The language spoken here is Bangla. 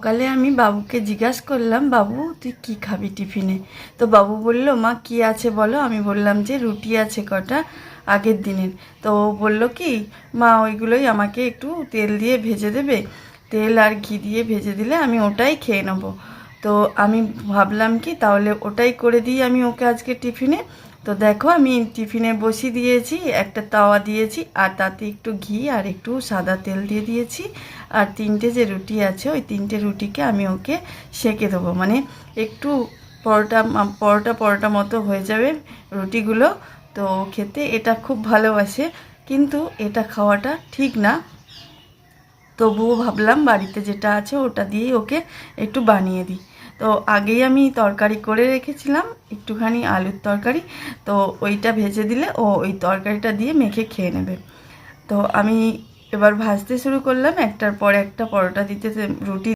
সকালে আমি বাবুকে জিজ্ঞাসা করলাম, বাবু তুই কি খাবি টিফিনে? তো বাবু বলল, মা কি আছে বলো। আমি বললাম যে রুটি আছে কটা আগের দিনের। তো ও বললো কি, মা ওইগুলোই আমাকে একটু তেল দিয়ে ভেজে দেবে, তেল আর ঘি দিয়ে ভেজে দিলে আমি ওটাই খেয়ে নেবো। তো আমি ভাবলাম কি তাহলে ওটাই করে দিই আমি ওকে আজকে টিফিনে। তো দেখো আমি টিফিনে বসিয়ে দিয়েছি, একটা তাওয়া দিয়েছি আর তাতে একটু ঘি আর একটু সাদা তেল দিয়ে দিয়েছি। আর তিনটে যে রুটি আছে ওই তিনটে রুটিকে আমি ওকে সেঁকে দেবো, মানে একটু পরোটা পরোটা পরোটা মতো হয়ে যাবে রুটিগুলো। তো খেতে এটা খুব ভালোবাসে, কিন্তু এটা খাওয়াটা ঠিক না। তবুও ভাবলাম বাড়িতে যেটা আছে ওটা দিয়েই ওকে একটু বানিয়ে দিই। তো আগেই আমি তরকারি করে রেখেছিলাম, একটুখানি আলুর তরকারি। তো ওইটা ভেজে দিলে ও ওই তরকারিটা দিয়ে মেখে খেয়ে নেবে। তো আমি এবার ভাজতে শুরু করলাম, একটার পর একটা পরোটা দিতে রুটি